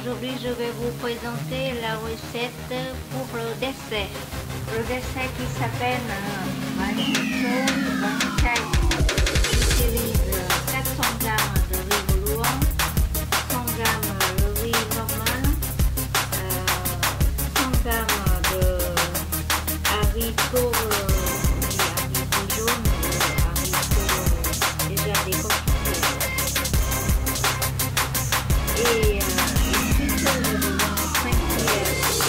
Aujourd'hui, je vais vous présenter la recette pour le dessert. Le dessert qui s'appelle Manichou Bankai. J'utilise 400 g de riz bouillon, 100 g de riz normal, 100 g de haricots jaunes, haricots déjà décortiqués. Et ensuite, je vais mettre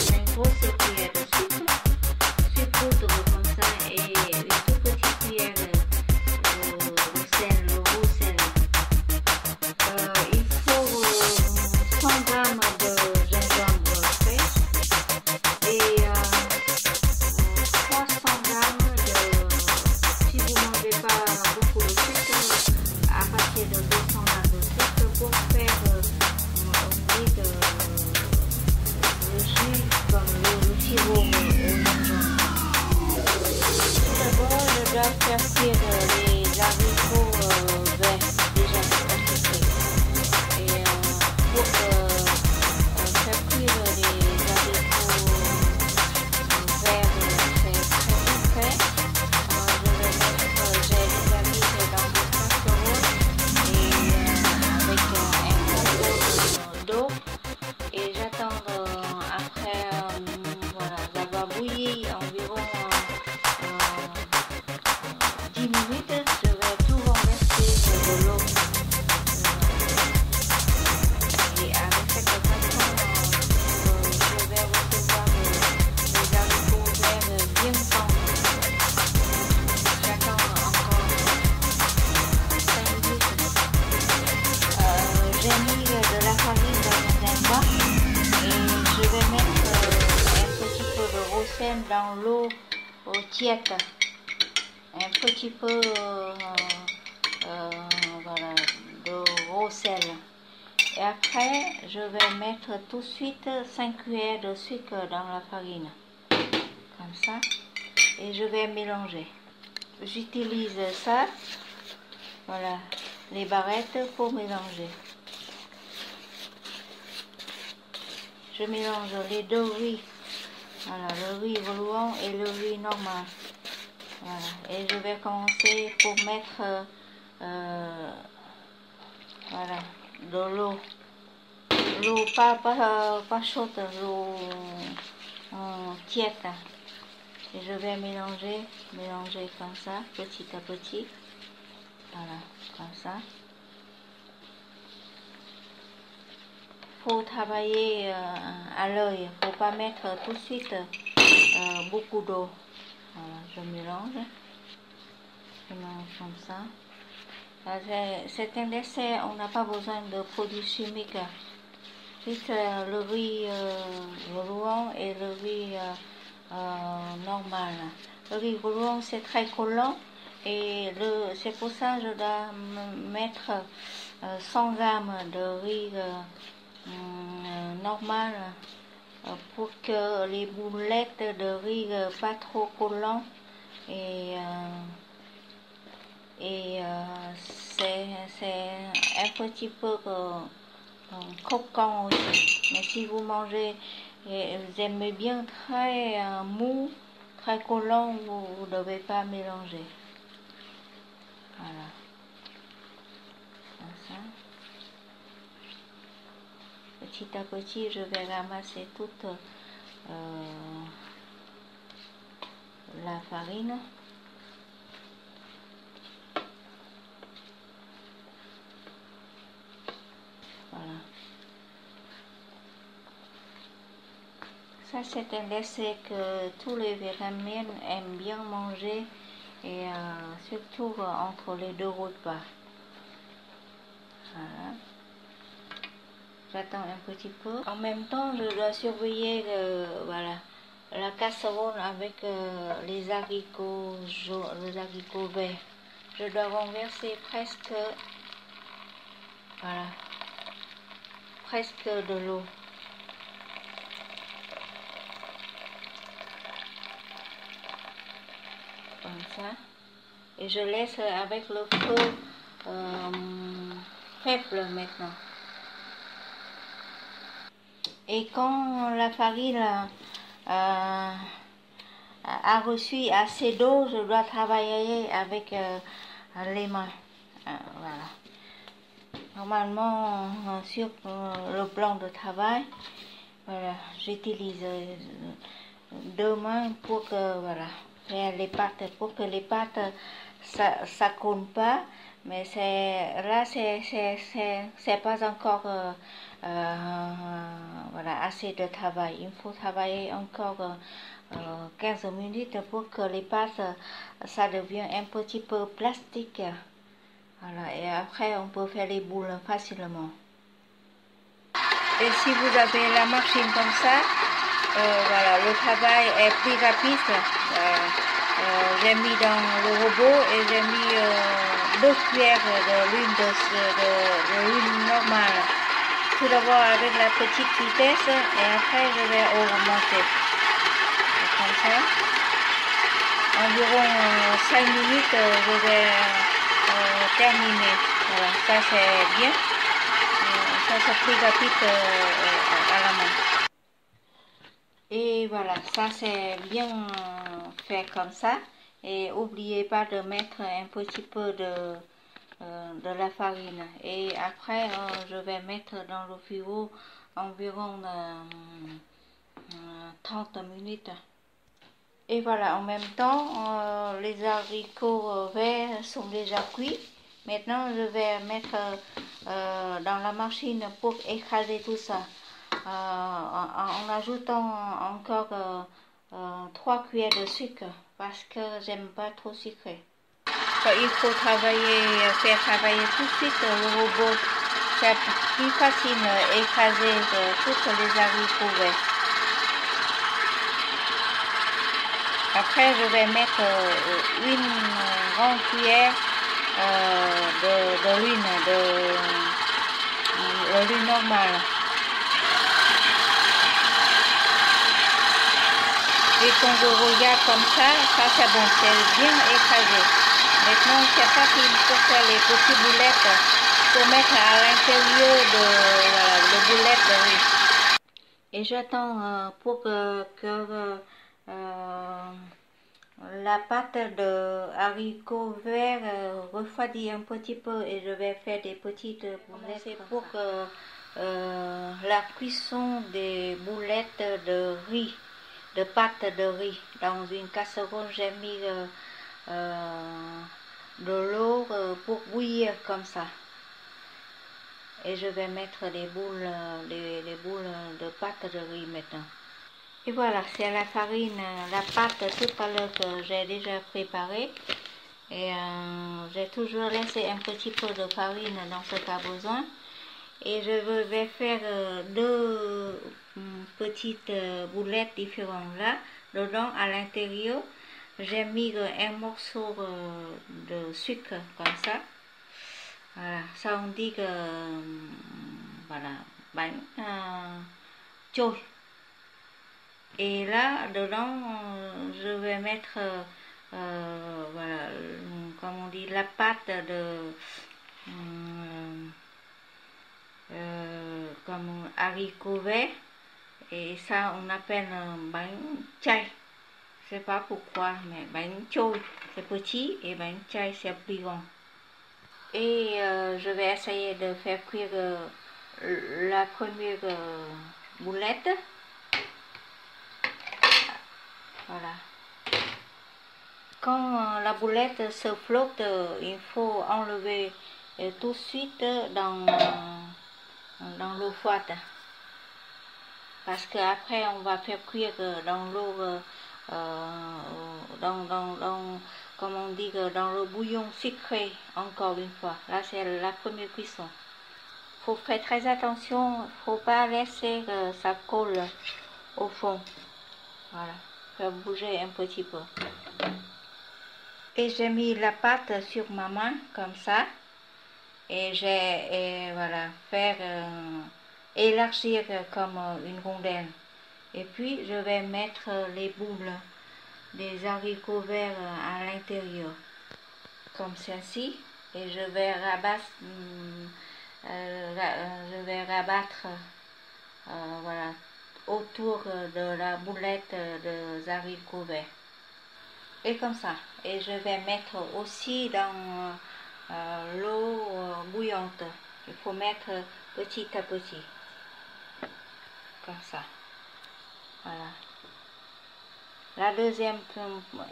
5 grosses cuillères de sucre poudre comme ça et une toute petite cuillère de sel, le gros sel. Il faut 100 g de gingembre frais et 300 g de, si vous ne mangez pas beaucoup de sucre, à partir de 200 g de sucre pour faire de jus comme le sirop au gingembre. Tout d'abord, je dois faire cuire les haricots verts déjà décortiqués. Et pour faire cuire les haricots verts très frais, j'ai déjà mis dans une casserole et avec un peu d'eau. Et j'attends après voilà, d'avoir bouilli environ 10 minutes, je vais tout renverser de l'eau. Et avec cette façon, je vais recevoir les haricots verts bien tendres. J'attends encore 5 minutes. J'ai mis de la farine dans un bac. Et je vais mettre un petit peu de roselle dans l'eau tiède, un petit peu voilà, de roselle. Et après, je vais mettre tout de suite 5 cuillères de sucre dans la farine, comme ça, et je vais mélanger. J'utilise ça, voilà, les barrettes pour mélanger. Je mélange les deux riz, voilà, le riz bouillon et le riz normal. Voilà. Et je vais commencer pour mettre voilà, de l'eau. L'eau pas chaude, l'eau tiède. Et je vais mélanger comme ça, petit à petit. Voilà, comme ça. Faut travailler à l'œil, faut pas mettre tout de suite beaucoup d'eau. Voilà, je mélange comme ça. C'est un dessert, on n'a pas besoin de produits chimiques. Juste le riz bouillon et le riz normal. Le riz bouillon c'est très collant et c'est pour ça que je dois mettre 100 g de riz normal pour que les boulettes de riz pas trop collantes et c'est un petit peu croquant aussi. Mais si vous mangez et vous aimez bien très mou, très collant, vous ne devez pas mélanger. Voilà, comme ça. Petit à petit, je vais ramasser toute la farine. Voilà. Ça, c'est un dessert que tous les Vietnamiens aiment bien manger et surtout entre les deux repas. Voilà. J'attends un petit peu. En même temps, je dois surveiller voilà, la casserole avec les haricots verts. Je dois renverser presque, voilà, presque de l'eau. Comme ça. Et je laisse avec le feu faible maintenant. Et quand la farine a reçu assez d'eau, je dois travailler avec les mains. Voilà. Normalement, sur le plan de travail, voilà, j'utilise deux mains pour que, voilà, faire les pâtes, pour que les pâtes ça colle pas, mais là c'est pas encore voilà, assez de travail. Il faut travailler encore 15 minutes pour que les pâtes ça devient un petit peu plastique. Voilà, et après on peut faire les boules facilement. Et si vous avez la machine comme ça, voilà, le travail est plus rapide. J'ai mis dans le robot et j'ai mis 2 cuillères de l'huile normale. Tout d'abord avec la petite vitesse et après je vais augmenter. Comme ça. Environ 5 minutes, je vais terminer. Voilà, ça c'est bien. Ça c'est plus rapide à la main. Et voilà, ça c'est bien fait comme ça. Et n'oubliez pas de mettre un petit peu de la farine. Et après, je vais mettre dans le four environ 30 minutes. Et voilà, en même temps, les haricots verts sont déjà cuits. Maintenant, je vais mettre dans la machine pour écraser tout ça. En ajoutant encore 3 cuillères de sucre parce que j'aime pas trop sucré. Il faut faire travailler tout de suite le robot. C'est plus facile d'écraser toutes les haricots verts. Après, je vais mettre une grande cuillère de l'huile normale. Et quand je regarde comme ça c'est bon, c'est bien écrasé. Maintenant, c'est ça qu'il faut faire les petites boulettes pour mettre à l'intérieur de boulettes de riz. Et j'attends pour que la pâte de haricots verts refroidit un petit peu et je vais faire des petites boulettes pour que la cuisson des boulettes de riz, de pâte de riz. Dans une casserole, j'ai mis de l'eau pour bouillir comme ça. Et je vais mettre les boules de pâte de riz maintenant. Et voilà, c'est la farine, la pâte tout à l'heure que j'ai déjà préparée. Et j'ai toujours laissé un petit peu de farine dans ce cas besoin. Et je vais faire deux petites boulettes différentes là. Dedans, à l'intérieur, j'ai mis un morceau de sucre comme ça. Voilà, ça on dit que voilà, bánh trôi. Et là, dedans, je vais mettre, voilà, comme on dit, la pâte de comme haricots verts. Et ça, on appelle bánh chay. Je sais pas pourquoi, mais bánh trôi, c'est petit et bánh chay, c'est plus grand. Et je vais essayer de faire cuire la première boulette. Voilà. Quand la boulette se flotte, il faut enlever tout de suite dans l'eau froide. Parce qu'après, on va faire cuire dans l'eau, comme on dit, dans le bouillon sucré, encore une fois. Là, c'est la première cuisson. Il faut faire très attention, il ne faut pas laisser que ça colle au fond. Voilà, faire bouger un petit peu. Et j'ai mis la pâte sur ma main, comme ça. Et j'ai, voilà, faire élargir comme une rondelle. Et puis, je vais mettre les boules des haricots verts à l'intérieur. Comme ceci. Et je vais rabattre voilà, autour de la boulette de haricots verts. Et comme ça. Et je vais mettre aussi dans l'eau bouillante. Il faut mettre petit à petit. Comme ça. Voilà. La deuxième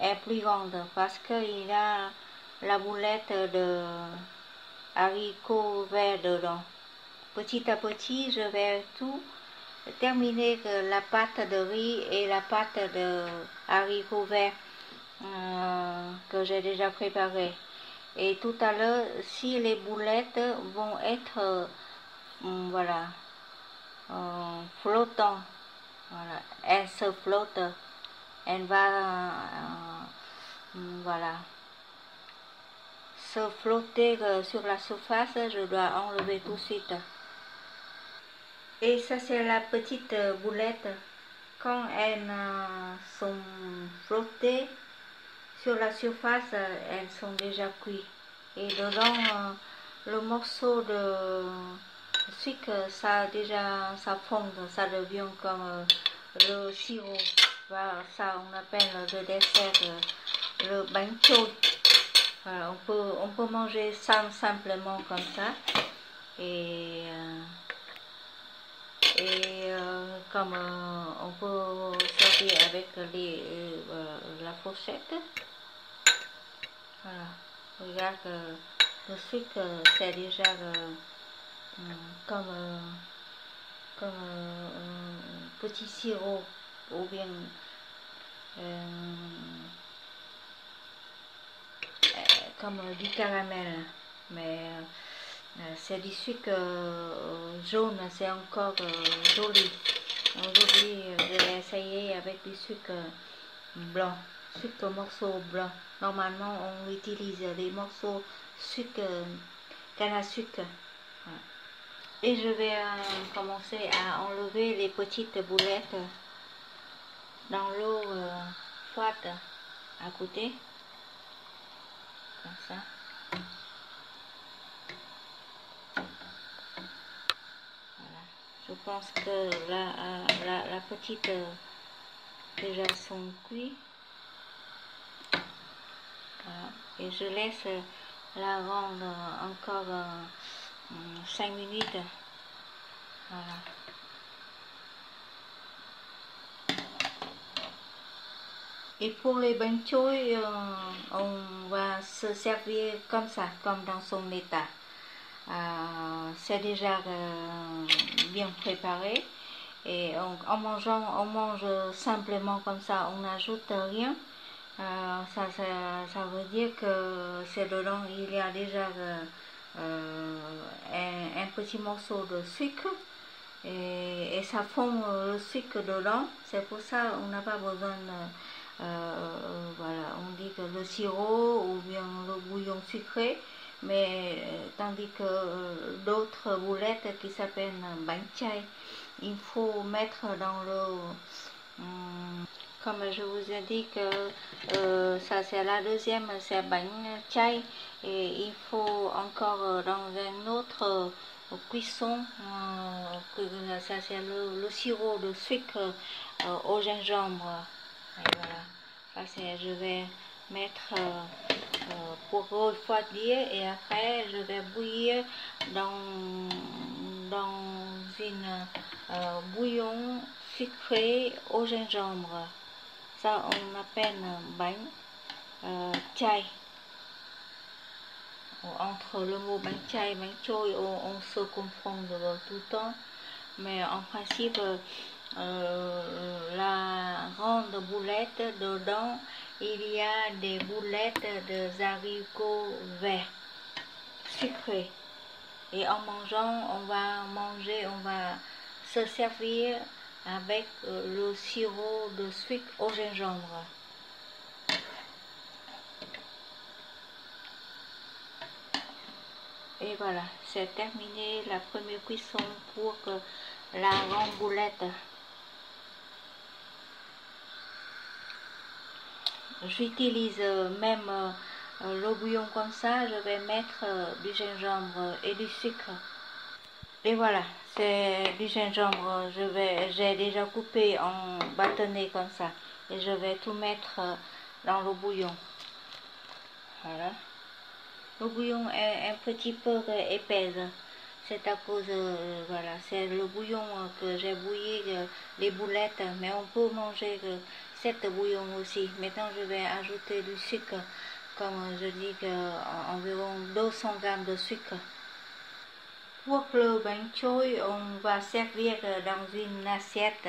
est plus grande parce qu'il a la boulette de haricots verts dedans. Petit à petit, je vais tout terminer la pâte de riz et la pâte de haricots verts que j'ai déjà préparée. Et tout à l'heure, si les boulettes vont être voilà, flottant, voilà, elles se flottent, elle va voilà, se flotter sur la surface, je dois enlever tout de suite. Et ça c'est la petite boulette. Quand elles sont flottées sur la surface, elles sont déjà cuites. Et dedans, le morceau de sucre, ça déjà, ça fond, ça devient comme le sirop. Voilà, ça on appelle le dessert le bánh trôi. Voilà, on peut manger ça simplement comme ça. Et comme on peut servir avec la fourchette. Voilà, regarde le sucre c'est déjà comme un petit sirop ou bien comme du caramel, mais c'est du sucre jaune, c'est encore joli. Aujourd'hui, je vais essayer avec du sucre blanc, sucre morceau blanc. Normalement, on utilise les morceaux sucre, canne à sucre. Voilà. Et je vais commencer à enlever les petites boulettes dans l'eau froide à côté, comme ça. Voilà. Je pense que la petite déjà sont cuits. Voilà. Et je laisse la rendre encore 5 minutes. Voilà. Et pour les bánh trôi, on va se servir comme ça, comme dans son état. C'est déjà bien préparé. Et en mangeant, on mange simplement comme ça, on n'ajoute rien. Ça veut dire que c'est dedans, il y a déjà un petit morceau de sucre et ça fond le sucre dedans. C'est pour ça on n'a pas besoin de, voilà, on dit que le sirop ou bien le bouillon sucré, mais tandis que d'autres boulettes qui s'appellent bánh chay, il faut mettre dans le comme je vous ai dit que ça c'est la deuxième, c'est bánh chay et il faut encore dans un autre cuisson, ça c'est le sirop de sucre au gingembre. Et voilà, ça c'est, je vais mettre pour refroidir et après je vais bouillir dans une bouillon sucré au gingembre. Ça on appelle bánh chay. Entre le mot bánh chay, bánh trôi, on se confond tout le temps, mais en principe, la grande boulette, dedans, il y a des boulettes de haricots verts, sucrés. Et en mangeant, on va se servir avec le sirop de sucre au gingembre. Et voilà, c'est terminé la première cuisson pour la grande boulette. J'utilise même le bouillon comme ça, je vais mettre du gingembre et du sucre. Et voilà, c'est du gingembre. J'ai déjà coupé en bâtonnets comme ça. Et je vais tout mettre dans le bouillon. Voilà. Le bouillon est un petit peu épais. C'est à cause, voilà, c'est le bouillon que j'ai bouilli, les boulettes. Mais on peut manger cette bouillon aussi. Maintenant, je vais ajouter du sucre. Comme je dis, environ 200 grammes de sucre. Pour le bánh trôi, on va servir dans une assiette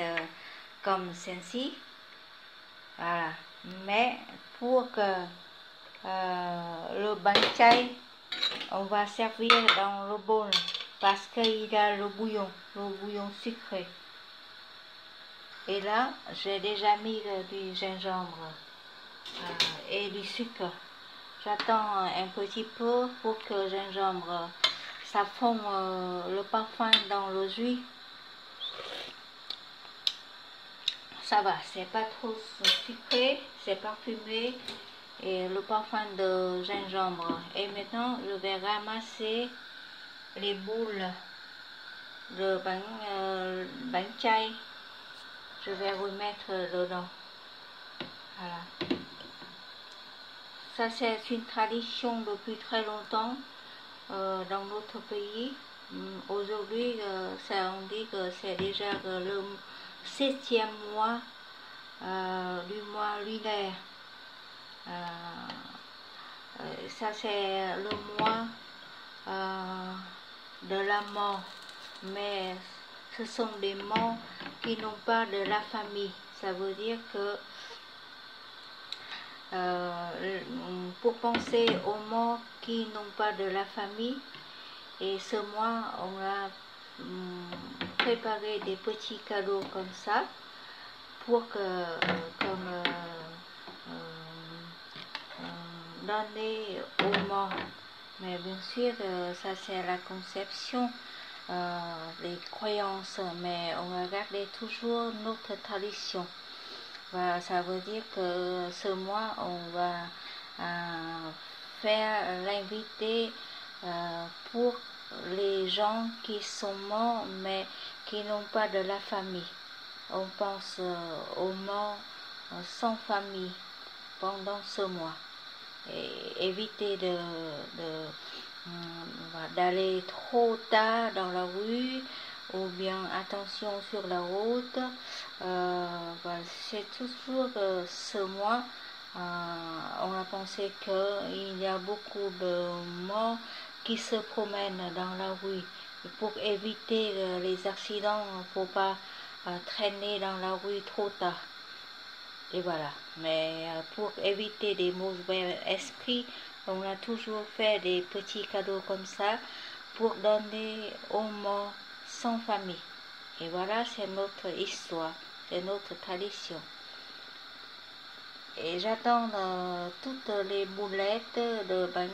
comme celle-ci. Voilà. Mais pour que le bánh chay, on va servir dans le bol parce qu'il y a le bouillon sucré. Et là, j'ai déjà mis du gingembre et du sucre. J'attends un petit peu pour que le gingembre ça fond le parfum dans le jus. Ça va, c'est pas trop sucré, c'est parfumé et le parfum de gingembre. Et maintenant, je vais ramasser les boules de bánh chay. Je vais remettre dedans. Voilà. Ça, c'est une tradition depuis très longtemps dans notre pays. Aujourd'hui, on dit que c'est déjà le 7e mois du mois lunaire. Ça, c'est le mois de la mort. Mais ce sont des morts qui n'ont pas de la famille. Ça veut dire que pour penser aux morts qui n'ont pas de la famille, et ce mois, on a préparé des petits cadeaux comme ça pour que, donner aux morts. Mais bien sûr, ça c'est la conception, les croyances, mais on va garder toujours notre tradition. Voilà, ça veut dire que ce mois, on va faire l'invité pour les gens qui sont morts mais qui n'ont pas de la famille. On pense aux morts sans famille pendant ce mois. Et éviter d'aller trop tard dans la rue ou bien attention sur la route. C'est toujours ce mois, on a pensé qu'il y a beaucoup de morts qui se promènent dans la rue. Et pour éviter les accidents, il ne faut pas traîner dans la rue trop tard. Et voilà. Mais pour éviter des mauvais esprits, on a toujours fait des petits cadeaux comme ça pour donner aux morts sans famille. Et voilà, c'est notre histoire, c'est notre tradition. Et j'attends toutes les boulettes de bánh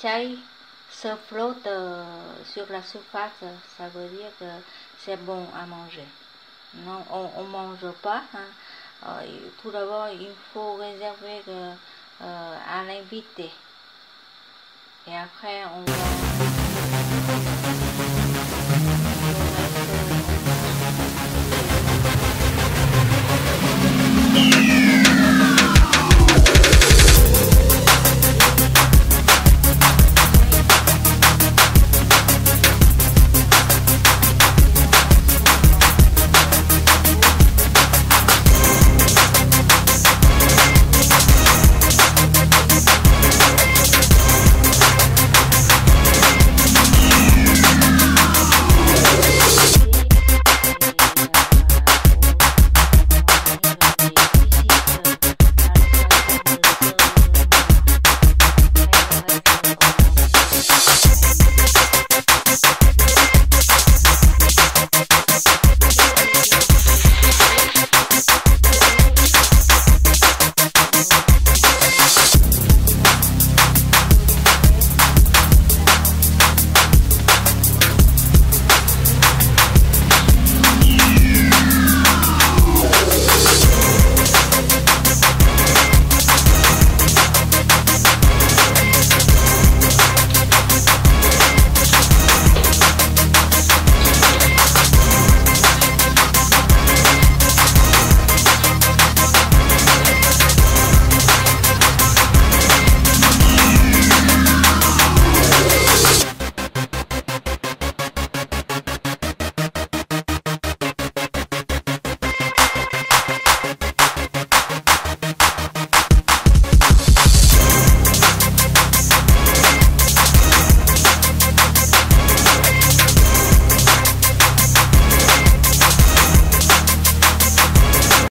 chay se flottent sur la surface. Ça veut dire que c'est bon à manger. Non, on ne mange pas. Tout d'abord, il faut réserver à l'invité. Et après, on va